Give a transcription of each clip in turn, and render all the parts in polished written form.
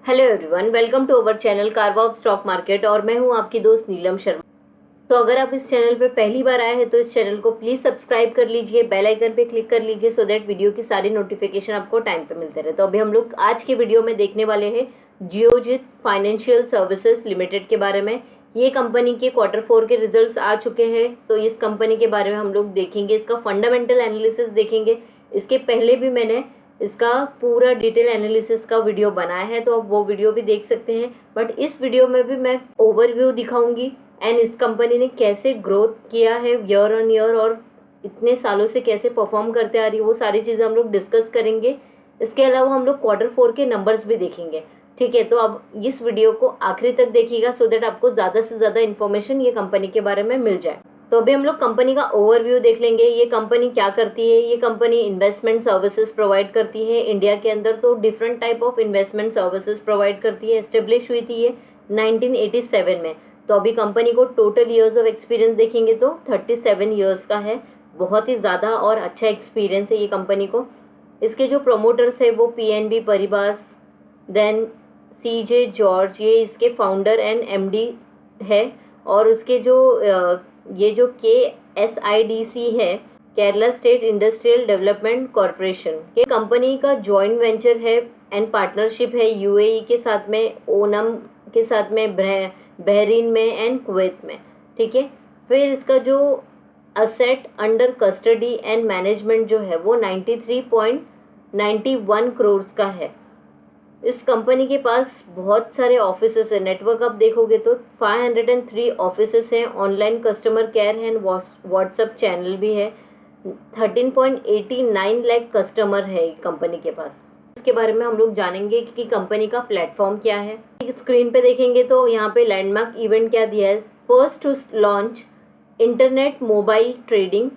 Hello everyone, welcome to our channel कारवाब stock market और मैं हूं आपकी दोस्त नीलम शर्मा। तो अगर आप इस चैनल पर पहली बार आए हैं तो इस चैनल को प्लीज़ सब्सक्राइब कर लीजिए, बेल आइकन पे क्लिक कर लीजिए सो दैट वीडियो की सारी नोटिफिकेशन आपको टाइम पे मिलते रहे। तो अभी हम लोग आज के वीडियो में देखने वाले हैं जियोजित फाइनेंशियल सर्विसेज लिमिटेड के बारे में। ये कंपनी के Q4 के रिजल्ट्स आ चुके हैं, तो इस कंपनी के बारे में हम लोग देखेंगे, इसका फंडामेंटल एनालिसिस देखेंगे। इसके पहले भी मैंने इसका पूरा डिटेल एनालिसिस का वीडियो बनाया है, तो आप वो वीडियो भी देख सकते हैं। बट इस वीडियो में भी मैं ओवरव्यू दिखाऊंगी एंड इस कंपनी ने कैसे ग्रोथ किया है ईयर ऑन ईयर और इतने सालों से कैसे परफॉर्म करते आ रही है, वो सारी चीज़ें हम लोग डिस्कस करेंगे। इसके अलावा हम लोग Q4 के नंबर्स भी देखेंगे। ठीक है, तो अब इस वीडियो को आखिरी तक देखिएगा सो दैट आपको ज़्यादा से ज़्यादा इन्फॉर्मेशन ये कंपनी के बारे में मिल जाए। तो अभी हम लोग कंपनी का ओवरव्यू देख लेंगे। ये कंपनी क्या करती है। ये कंपनी इन्वेस्टमेंट सर्विसेज प्रोवाइड करती है इंडिया के अंदर, तो different type of investment services provide करती है। एस्टेब्लिश हुई थी ये 1987 में। तो अभी कंपनी को टोटल ईयर्स ऑफ एक्सपीरियंस देखेंगे तो 37 ईयर्स का है। बहुत ही ज़्यादा और अच्छा एक्सपीरियंस है ये कंपनी को। इसके जो प्रोमोटर्स है वो PNB परिवास, देन CJ जॉर्ज, ये इसके फाउंडर एंड MD है। और उसके जो ये जो KSIDC है, Kerala state industrial development corporation, ये कंपनी का जॉइंट वेंचर है एंड पार्टनरशिप है UAE के साथ में, ओनम के साथ में, बहरीन में एंड कुवैत में। ठीक है, फिर इसका जो asset under custody and management जो है वो 93.91 करोड़ का है। इस कंपनी के पास बहुत सारे ऑफिसेस है। नेटवर्क आप देखोगे तो 503 ऑफिसेस हैं, ऑनलाइन कस्टमर केयर है, व्हाट्सएप चैनल भी है। 13.89 लाख कस्टमर है कंपनी के पास। इसके बारे में हम लोग जानेंगे कि कंपनी का प्लेटफॉर्म क्या है। स्क्रीन पे देखेंगे तो यहाँ पे लैंडमार्क इवेंट क्या दिया है। First to launch internet mobile trading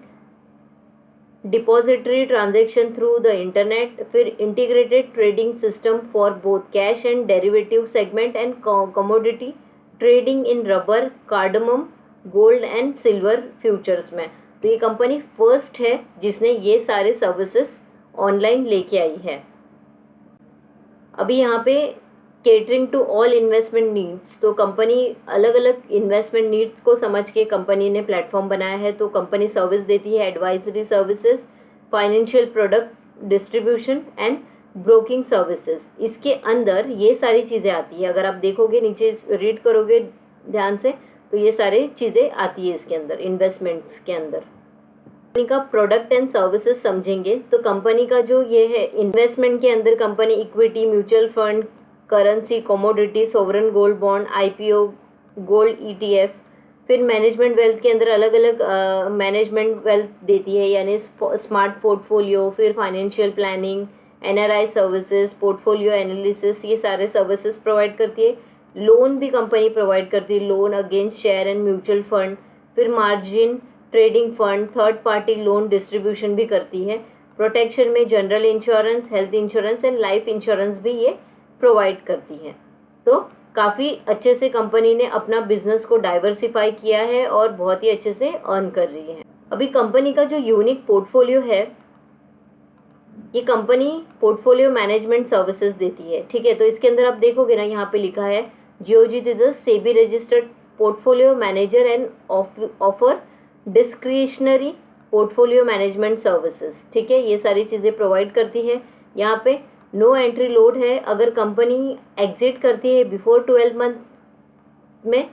depository transaction through the internet, फिर integrated trading system for both cash and derivative segment and commodity trading in rubber, cardamom, gold and silver futures में। तो ये company first है जिसने ये सारे services online लेके आई है। अभी यहाँ पे catering to all investment needs, तो कंपनी अलग अलग इन्वेस्टमेंट नीड्स को समझ के कंपनी ने प्लेटफॉर्म बनाया है। तो कंपनी सर्विस देती है advisory services, financial product distribution and broking services. इसके अंदर ये सारी चीज़ें आती है। अगर आप देखोगे नीचे रीड करोगे ध्यान से तो ये सारी चीज़ें आती है इसके अंदर, इन्वेस्टमेंट्स के अंदर। कंपनी का प्रोडक्ट एंड सर्विसेज समझेंगे तो कंपनी का जो ये है इन्वेस्टमेंट के अंदर company equity, mutual fund, currency, commodity, sovereign gold bond, IPO, gold ETF, फिर मैनेजमेंट वेल्थ के अंदर अलग अलग मैनेजमेंट वेल्थ देती है, यानी स्मार्ट पोर्टफोलियो, फिर financial planning, NRI services, portfolio analysis, ये सारे सर्विसेज प्रोवाइड करती है। लोन भी कंपनी प्रोवाइड करती है, loan against share and mutual fund, फिर margin trading fund, third party loan distribution भी करती है। प्रोटेक्शन में general insurance, health insurance and life insurance भी ये प्रोवाइड करती है। तो काफ़ी अच्छे से कंपनी ने अपना बिजनेस को डाइवर्सिफाई किया है और बहुत ही अच्छे से अर्न कर रही है। अभी कंपनी का जो यूनिक पोर्टफोलियो है, ये कंपनी पोर्टफोलियो मैनेजमेंट सर्विसेज देती है। ठीक है, तो इसके अंदर आप देखोगे ना, यहाँ पे लिखा है Geojit is a SEBI registered portfolio manager and offer discretionary portfolio management services. ठीक है, ये सारी चीज़ें प्रोवाइड करती है। यहाँ पे नो एंट्री लोड है। अगर कंपनी एग्जिट करती है बिफोर 12 मंथ में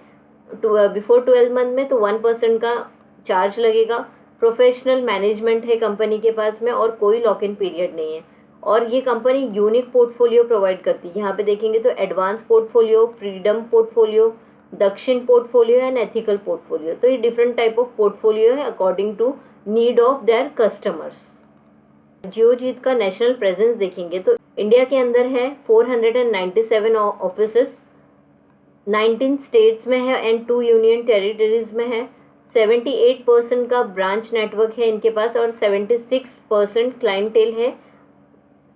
तो 1% का चार्ज लगेगा। प्रोफेशनल मैनेजमेंट है कंपनी के पास में और कोई लॉक इन पीरियड नहीं है। और ये कंपनी यूनिक पोर्टफोलियो प्रोवाइड करती है। यहाँ पे देखेंगे तो advance portfolio, freedom portfolio, Dakshin portfolio and ethical portfolio. तो ये डिफरेंट टाइप ऑफ पोर्टफोलियो है according to need of their customers. Geojit का नेशनल प्रेजेंस देखेंगे तो इंडिया के अंदर है 497 ऑफिसेस, 19 स्टेट्स में है एंड 2 यूनियन टेरिटरीज में है। 78% का ब्रांच नेटवर्क है इनके पास और 76% क्लाइंटेल है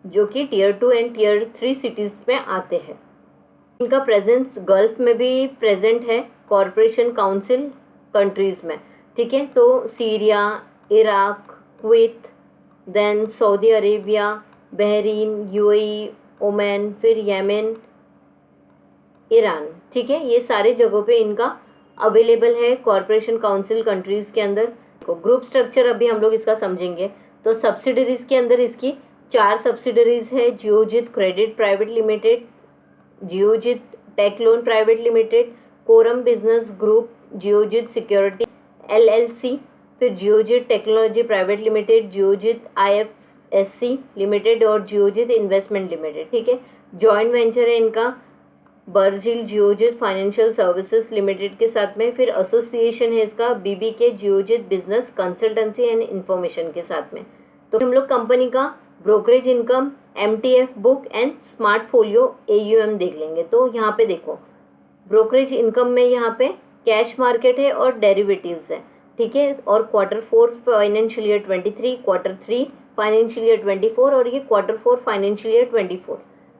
जो कि Tier 2 एंड Tier 3 सिटीज़ में आते हैं। इनका प्रेजेंस गल्फ में भी प्रेजेंट है, कॉरपोरेशन काउंसिल कंट्रीज़ में। ठीक है, तो Syria, Iraq, Kuwait, then Saudi Arabia, Bahrain, UAE, Oman, फिर येमेन, ईरान। ठीक है, ये सारे जगहों पे इनका अवेलेबल है कॉरपोरेशन काउंसिल कंट्रीज के अंदर। ग्रुप स्ट्रक्चर अभी हम लोग इसका समझेंगे। तो सब्सिडरीज के अंदर इसकी 4 सब्सिडरीज है। Geojit credit private limited, Geojit tech loan private limited, Qurum business group, Geojit security LLC, फिर Geojit technology private limited, Geojit IFSC limited और जियोजित इन्वेस्टमेंट लिमिटेड। ठीक है, जॉइंट वेंचर है इनका Burjeel Geojit financial services limited के साथ में। फिर एसोसिएशन है इसका BBK Geojit business consultancy and information के साथ में। तो हम लोग कंपनी का brokerage income, MTF book and Smartfolio AUM देख लेंगे। तो यहाँ पे देखो ब्रोकरेज इनकम में यहाँ पे कैश मार्केट है और डेरिवेटिव्स है। ठीक है, और Q4 financial year 23, Q3 financial year 24 और ये Q4 फाइनेंशियल ईयर 24।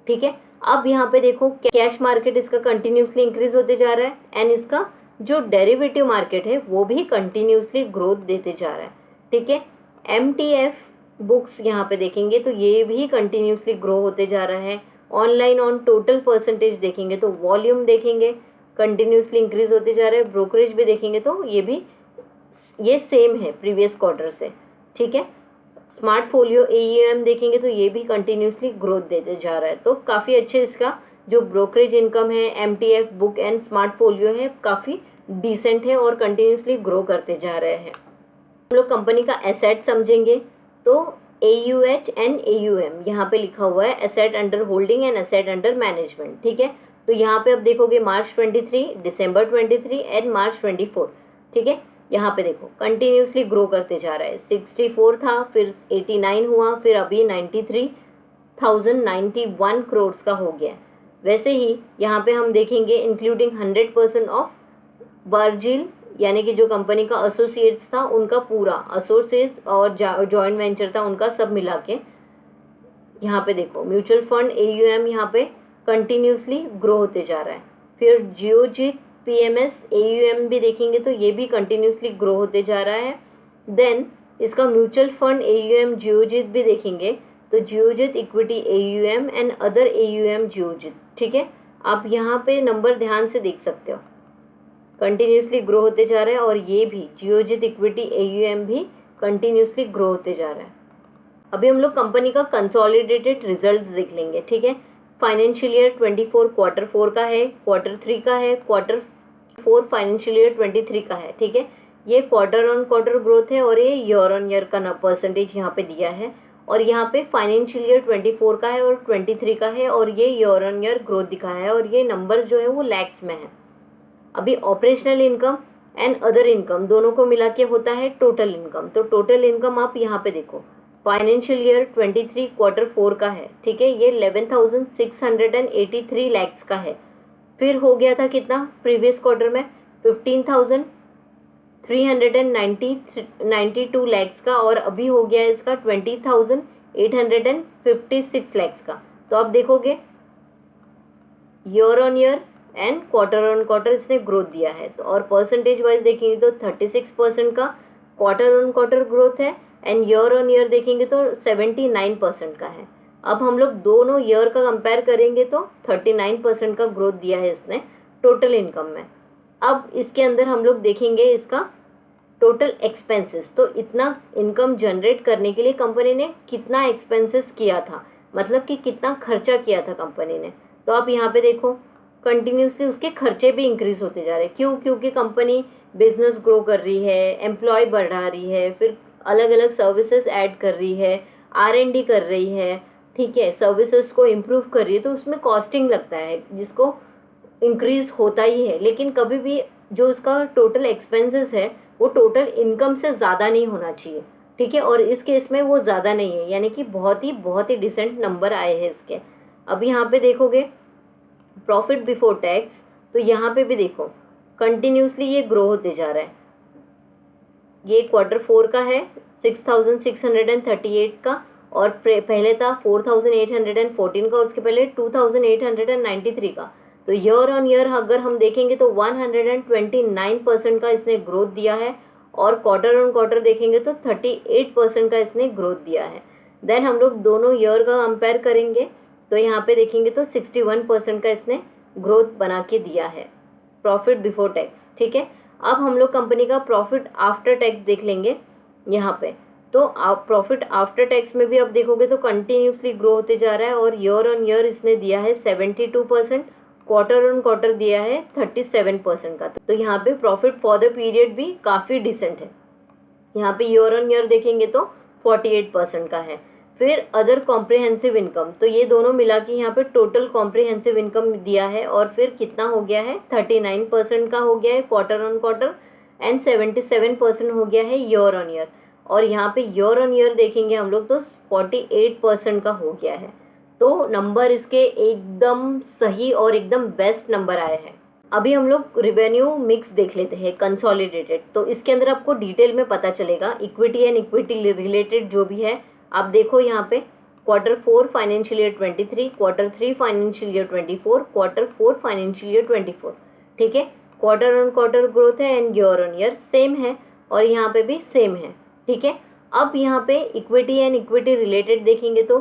ठीक है, अब यहाँ पे देखो कैश मार्केट इसका कंटिन्यूसली इंक्रीज होते जा रहा है एंड इसका जो डेरिवेटिव मार्केट है वो भी कंटिन्यूसली ग्रोथ देते जा रहा है। ठीक है, MTF बुक्स यहाँ पे देखेंगे तो ये भी कंटिन्यूसली ग्रो होते जा रहा है। ऑनलाइन ऑन टोटल परसेंटेज देखेंगे तो वॉल्यूम देखेंगे कंटिन्यूसली इंक्रीज होते जा रहा है। ब्रोकरेज भी देखेंगे तो ये सेम है प्रीवियस क्वार्टर से। ठीक है, स्मार्टफोलियो AUM देखेंगे तो ये भी कंटिन्यूसली ग्रोथ देते जा रहा है। तो काफ़ी अच्छे इसका जो ब्रोकरेज इनकम है, MTF बुक एंड स्मार्टफोलियो है, काफ़ी डिसेंट है और कंटिन्यूसली ग्रो करते जा रहे हैं। हम लोग कंपनी का एसेट समझेंगे तो AUH एंड AUM यहाँ पे लिखा हुआ है, asset under holding and asset under management. ठीक है, तो यहाँ पे अब देखोगे मार्च 23, दिसंबर 23 एंड मार्च 24। ठीक है, यहाँ पे देखो कंटिन्यूसली ग्रो करते जा रहा है। 64 था, फिर 89 हुआ, फिर अभी 93,091 करोड़ का हो गया। वैसे ही यहाँ पे हम देखेंगे इंक्लूडिंग 100% ऑफ बर्जिल यानी कि जो कंपनी का एसोसिएट्स था उनका पूरा एसोसिएट्स और जॉइंट वेंचर था उनका सब मिला के यहाँ पे देखो म्यूचुअल फंड AUM यहाँ पे कंटिन्यूसली ग्रो होते जा रहा है। फिर जियोजित PMS AUM भी देखेंगे तो ये भी कंटिन्यूसली ग्रो होते जा रहा है। देन इसका म्यूचुअल फंड AUM जियोजित भी देखेंगे तो Geojit equity AUM and other AUM Geojit. ठीक है, आप यहाँ पे नंबर ध्यान से देख सकते हो कंटिन्यूसली ग्रो होते जा रहा है और ये भी जियोजित इक्विटी AUM भी कंटिन्यूसली ग्रो होते जा रहा है। अभी हम लोग कंपनी का कंसोलिडेटेड रिजल्ट्स देख लेंगे। ठीक है, फाइनेंशियल ईयर 24 Q4 का है, Q3 का है, Q4 फाइनेंशियल ईयर 23 का है। ठीक है, ये क्वार्टर ऑन क्वार्टर ग्रोथ है और ये ईयर ऑन ईयर का ना परसेंटेज यहाँ पे दिया है और यहाँ पे फाइनेंशियल ईयर 24 का है और 23 का है और ये ईयर ऑन ईयर ग्रोथ दिखाया है और ये नंबर जो है वो लैक्स में है। अभी operational income and other income दोनों को मिला के होता है टोटल इनकम। तो टोटल इनकम आप यहाँ पे देखो फाइनेंशियल ईयर 23 Q4 का है। ठीक है, ये 11,683 लैक्स का है। फिर हो गया था कितना प्रीवियस क्वार्टर में 15,392 लैक्स का और अभी हो गया इसका 20,856 लैक्स का। तो आप देखोगे year on year and quarter on quarter इसने ग्रोथ दिया है। तो और परसेंटेज वाइज देखेंगे तो 36% का क्वार्टर ऑन क्वार्टर ग्रोथ है एंड ईयर ऑन ईयर देखेंगे तो 79% का है। अब हम लोग दोनों ईयर का कंपेयर करेंगे तो 39% का ग्रोथ दिया है इसने टोटल इनकम में। अब इसके अंदर हम लोग देखेंगे इसका टोटल एक्सपेंसेस। तो इतना इनकम जनरेट करने के लिए कंपनी ने कितना एक्सपेंसेस किया था, मतलब कि कितना खर्चा किया था कंपनी ने। तो आप यहाँ पे देखो कंटिन्यूसली उसके खर्चे भी इंक्रीज होते जा रहे हैं। क्यों? क्योंकि कंपनी बिजनेस ग्रो कर रही है, एम्प्लॉय बढ़ा रही है, फिर अलग अलग सर्विसेज ऐड कर रही है, R&D कर रही है। ठीक है, सर्विसेज को इम्प्रूव कर रही है तो उसमें कॉस्टिंग लगता है जिसको इंक्रीज होता ही है। लेकिन कभी भी जो उसका टोटल एक्सपेंसेस है वो टोटल इनकम से ज़्यादा नहीं होना चाहिए। ठीक है, और इस केस में वो ज़्यादा नहीं है, यानी कि बहुत ही डिसेंट नंबर आए हैं इसके। अब यहाँ पे देखोगे प्रॉफिट बिफोर टैक्स, तो यहाँ पे भी देखो कंटिन्यूसली ये ग्रो होते जा रहा है। ये Q4 का है 6,638 का और पहले था 4,814 का और उसके पहले 2,893 का। तो ईयर ऑन ईयर अगर हम देखेंगे तो 129% का इसने ग्रोथ दिया है और क्वार्टर ऑन क्वार्टर देखेंगे तो 38% का इसने ग्रोथ दिया है। देन हम लोग दोनों ईयर का कंपेयर करेंगे तो यहाँ पे देखेंगे तो 61% का इसने ग्रोथ बना के दिया है, प्रॉफिट बिफोर टैक्स। ठीक है, अब हम लोग कंपनी का प्रॉफिट आफ्टर टैक्स देख लेंगे यहाँ पे। तो आप प्रॉफिट आफ्टर टैक्स में भी अब देखोगे तो कंटिन्यूसली ग्रो होते जा रहा है, और ईयर ऑन ईयर इसने दिया है 72%, क्वार्टर ऑन क्वार्टर दिया है 37% का। तो यहाँ पे प्रॉफिट फॉर द पीरियड भी काफ़ी डिसेंट है। यहाँ पे ईयर ऑन ईयर देखेंगे तो 48% का है। फिर अदर कॉम्प्रिहेंसिव इनकम, तो ये दोनों मिला के यहाँ पे टोटल कॉम्प्रिहेंसिव इनकम दिया है, और फिर कितना हो गया है 39% का हो गया है क्वार्टर ऑन क्वार्टर, एंड 77% हो गया है ईयर ऑन ईयर। और यहाँ पे ईयर ऑन ईयर देखेंगे हम लोग तो 48% का हो गया है। तो नंबर इसके एकदम सही और एकदम बेस्ट नंबर आए हैं। अभी हम लोग रिवेन्यू मिक्स देख लेते हैं कंसोलिडेटेड, तो इसके अंदर आपको डिटेल में पता चलेगा इक्विटी एंड इक्विटी रिलेटेड जो भी है। आप देखो यहाँ पे Q4 financial year 23, Q3 financial year 24, Q4 financial year 24। ठीक है, क्वार्टर ऑन क्वार्टर ग्रोथ है and year on year same है, और यहाँ पे भी सेम है। ठीक है, अब यहाँ पे इक्विटी एंड इक्विटी रिलेटेड देखेंगे तो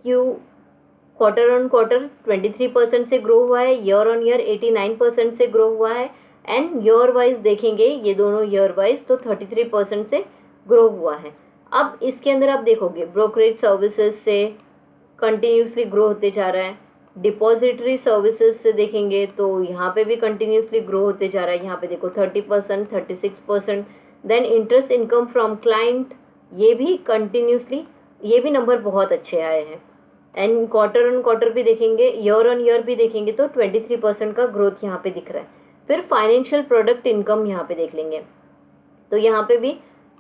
क्वार्टर ऑन क्वार्टर 23% से ग्रो हुआ है, ईयर ऑन ईयर 89% से ग्रो हुआ है, एंड ईयर वाइज देखेंगे ये दोनों ईयर वाइज तो 33% से ग्रो हुआ है। अब इसके अंदर आप देखोगे ब्रोकरेज सर्विसेज से कंटिन्यूसली ग्रो होते जा रहा है, डिपॉजिटरी सर्विसेज से देखेंगे तो यहाँ पे भी कंटिन्यूसली ग्रो होते जा रहा है। यहाँ पे देखो 30%, 36%। Then interest income from client, ये भी कंटिन्यूसली, ये भी नंबर बहुत अच्छे आए हैं। एंड क्वार्टर ऑन क्वार्टर भी देखेंगे, ईयर ऑन ईयर भी देखेंगे तो 23% का ग्रोथ यहाँ पे दिख रहा है। फिर फाइनेंशियल प्रोडक्ट इनकम यहाँ पे देख लेंगे तो यहाँ पे भी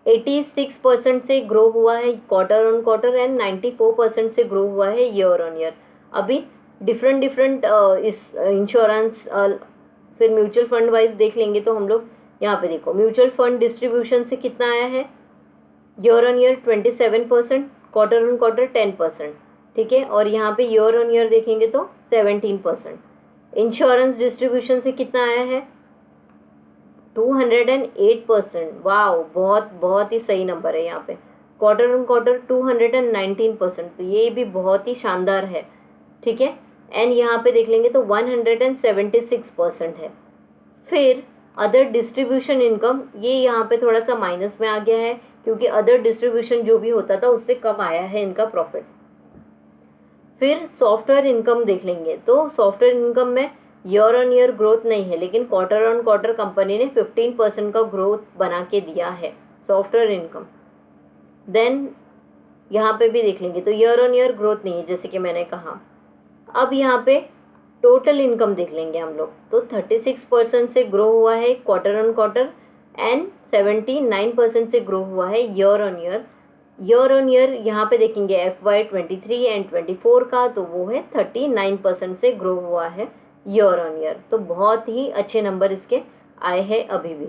86% से ग्रो हुआ है क्वार्टर ऑन क्वार्टर, एंड 94% से ग्रो हुआ है ईयर ऑन ईयर। अभी डिफरेंट इस इंश्योरेंस फिर म्यूचुअल फंड वाइज देख लेंगे तो हम लोग यहाँ पे देखो म्यूचुअल फंड डिस्ट्रीब्यूशन से कितना आया है, year on year 27%, quarter on quarter 10%। ठीक है, और यहाँ पे ईयर ऑन ईयर देखेंगे तो 17%। इंश्योरेंस डिस्ट्रीब्यूशन से कितना आया है 208%। वाओ, बहुत ही सही नंबर है यहाँ पे। क्वार्टर ऑन क्वार्टर 219%, तो ये भी बहुत ही शानदार है। ठीक है, एंड यहाँ पे देख लेंगे तो 176% है। फिर अदर डिस्ट्रीब्यूशन इनकम, ये यहाँ पे थोड़ा सा माइनस में आ गया है क्योंकि अदर डिस्ट्रीब्यूशन जो भी होता था उससे कम आया है इनका प्रॉफिट। फिर सॉफ्टवेयर इनकम देख लेंगे तो सॉफ्टवेयर इनकम में ईयर ऑन ईयर ग्रोथ नहीं है, लेकिन क्वार्टर ऑन क्वार्टर कंपनी ने 15% का ग्रोथ बना के दिया है सॉफ्टवेयर इनकम। देन यहाँ पे भी देख लेंगे तो ईयर ऑन ईयर ग्रोथ नहीं है जैसे कि मैंने कहा। अब यहाँ पे टोटल इनकम देख लेंगे हम लोग तो 36% से ग्रो हुआ है क्वार्टर ऑन क्वार्टर, एंड 79% से ग्रो हुआ है year on year. Year on year यहाँ पे देखेंगे FY 23 एंड 24 का, तो वो है 39% से ग्रो हुआ है ईयर ऑन ईयर। तो बहुत ही अच्छे नंबर इसके आए हैं अभी भी।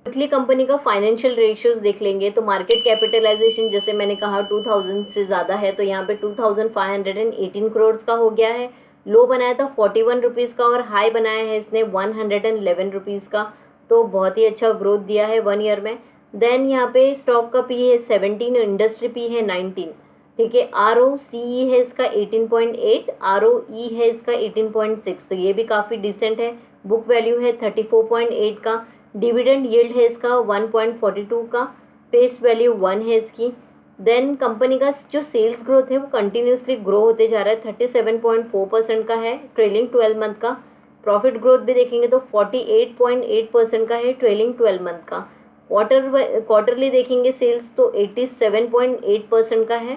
क्विकली कंपनी का फाइनेंशियल रेशियोज देख लेंगे तो मार्केट कैपिटलाइजेशन जैसे मैंने कहा 2000 से ज़्यादा है, तो यहाँ पे 2518 करोड़ का हो गया है। लो बनाया था 41 रुपीज़ का, और हाई बनाया है इसने 111 रुपीज़ का, तो बहुत ही अच्छा ग्रोथ दिया है 1 ईयर में। देन यहाँ पे स्टॉक का पी है 17, इंडस्ट्री पी है 19। ठीक है, ROCE है इसका 18.8, ROE है इसका 18.6, तो ये भी काफ़ी डिसेंट है। बुक वैल्यू है 34.8 का, डिविडेंड यील्ड है इसका 1.42 का, फेस वैल्यू 1 है इसकी। देन कंपनी का जो सेल्स ग्रोथ है वो कंटिन्यूसली ग्रो होते जा रहा है, 37.4% का है ट्रेलिंग 12 मंथ का। प्रॉफिट ग्रोथ भी देखेंगे तो 48.8% का है ट्रेलिंग 12 मंथ का। क्वार्टरली देखेंगे सेल्स तो 87.8% का है।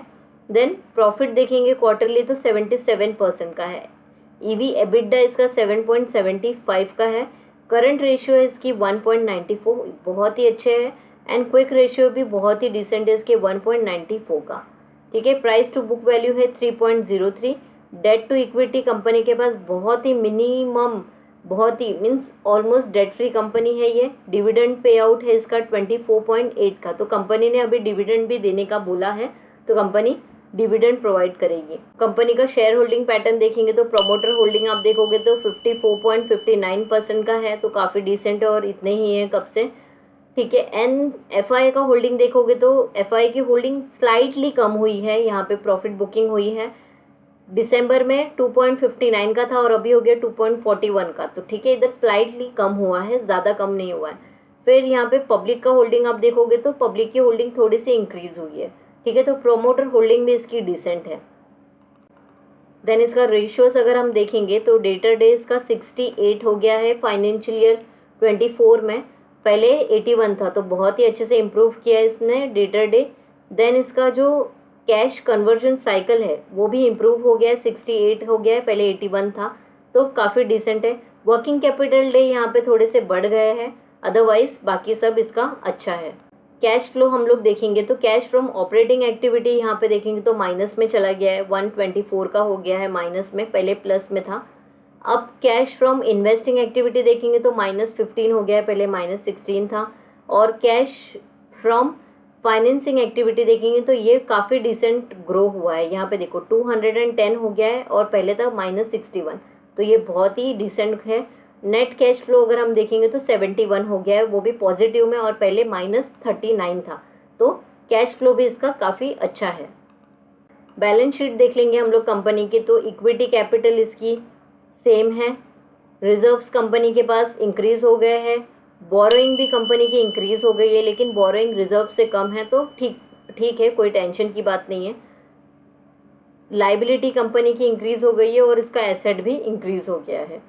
देन प्रॉफिट देखेंगे क्वार्टरली तो 77% का है। EV EBITDA इसका 7.75 का है। करंट रेशियो है इसकी 1.94, बहुत ही अच्छे है। एंड क्विक रेशियो भी बहुत ही डिसेंट है इसके 1.94 का। ठीक है, प्राइस टू बुक वैल्यू है 3.03। डेट टू इक्विटी कंपनी के पास बहुत ही मिनिमम, बहुत ही means almost debt free company है ये। डिविडेंड पे आउट है इसका 24.8 का, तो कंपनी ने अभी डिविडेंड भी देने का बोला है, तो कंपनी डिविडेंड प्रोवाइड करेगी। कंपनी का शेयर होल्डिंग पैटर्न देखेंगे तो प्रमोटर होल्डिंग आप देखोगे तो 54.59% का है, तो काफ़ी डिसेंट है और इतने ही है कब से। ठीक है, एंड FI का होल्डिंग देखोगे तो FI की होल्डिंग स्लाइटली कम हुई है, यहाँ पे प्रॉफिट बुकिंग हुई है दिसंबर में 2.59 का था और अभी हो गया 2.41 का, तो ठीक है, इधर स्लाइटली कम हुआ है, ज़्यादा कम नहीं हुआ है। फिर यहाँ पे पब्लिक का होल्डिंग आप देखोगे तो पब्लिक की होल्डिंग थोड़ी सी इंक्रीज हुई है, ठीक है, तो प्रोमोटर होल्डिंग भी इसकी डिसेंट है। देन इसका रेशियोज अगर हम देखेंगे तो डेटर डे इसका 68 हो गया है फाइनेंशियल ईयर 24 में, पहले 81 था, तो बहुत ही अच्छे से इम्प्रूव किया है इसने डेटर डे। देन इसका जो कैश कन्वर्जन साइकिल है वो भी इम्प्रूव हो गया है, 68 हो गया है, पहले 81 था, तो काफ़ी डिसेंट है। वर्किंग कैपिटल डे यहाँ पे थोड़े से बढ़ गए हैं, अदरवाइज बाकी सब इसका अच्छा है। कैश फ्लो हम लोग देखेंगे तो कैश फ्रॉम ऑपरेटिंग एक्टिविटी यहाँ पे देखेंगे तो माइनस में चला गया है, 124 का हो गया है माइनस में, पहले प्लस में था। अब कैश फ्रॉम इन्वेस्टिंग एक्टिविटी देखेंगे तो -15 हो गया है, पहले -16 था। और कैश फ्रॉम फाइनेंसिंग एक्टिविटी देखेंगे तो ये काफ़ी डिसेंट ग्रो हुआ है, यहाँ पे देखो 210 हो गया है और पहले था -61, तो ये बहुत ही डिसेंट है। नेट कैश फ्लो अगर हम देखेंगे तो 71 हो गया है, वो भी पॉजिटिव में, और पहले -39 था, तो कैश फ्लो भी इसका काफ़ी अच्छा है। बैलेंस शीट देख लेंगे हम लोग कंपनी के, तो इक्विटी कैपिटल इसकी सेम है, रिजर्व्स कंपनी के पास इंक्रीज हो गए हैं, बोरोइंग भी कंपनी की इंक्रीज हो गई है, लेकिन बोरोइंग रिजर्व से कम है, तो ठीक है, कोई टेंशन की बात नहीं है। लाइबिलिटी कंपनी की इंक्रीज हो गई है और इसका एसेट भी इंक्रीज हो गया है।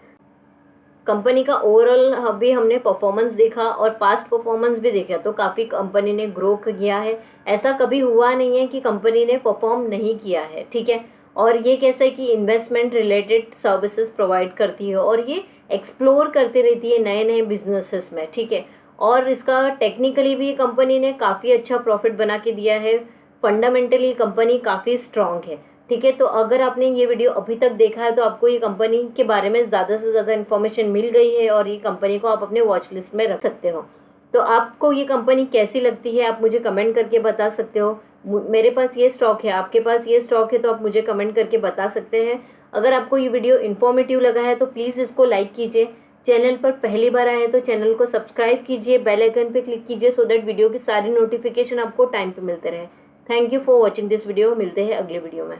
कंपनी का ओवरऑल अभी हमने परफॉर्मेंस देखा और पास्ट परफॉर्मेंस भी देखा, तो काफ़ी कंपनी ने ग्रो किया है, ऐसा कभी हुआ नहीं है कि कंपनी ने परफॉर्म नहीं किया है, ठीक है। और ये कैसा है कि इन्वेस्टमेंट रिलेटेड सर्विसेज प्रोवाइड करती है और ये एक्सप्लोर करती रहती है नए नए बिजनेसेस में, ठीक है। और इसका टेक्निकली भी कंपनी ने काफ़ी अच्छा प्रॉफिट बना के दिया है, फंडामेंटली कंपनी काफ़ी स्ट्रांग है, ठीक है। तो अगर आपने ये वीडियो अभी तक देखा है तो आपको ये कंपनी के बारे में ज़्यादा से ज़्यादा इन्फॉर्मेशन मिल गई है और ये कंपनी को आप अपने वॉच लिस्ट में रख सकते हो। तो आपको ये कंपनी कैसी लगती है आप मुझे कमेंट करके बता सकते हो। मेरे पास ये स्टॉक है, आपके पास ये स्टॉक है, तो आप मुझे कमेंट करके बता सकते हैं। अगर आपको ये वीडियो इन्फॉर्मेटिव लगा है तो प्लीज़ इसको लाइक कीजिए, चैनल पर पहली बार आए हैं तो चैनल को सब्सक्राइब कीजिए, बेल आइकन पर क्लिक कीजिए सो दैट वीडियो की सारी नोटिफिकेशन आपको टाइम पर मिलते रहे। Thank you for watching this video, मिलते हैं अगले वीडियो में।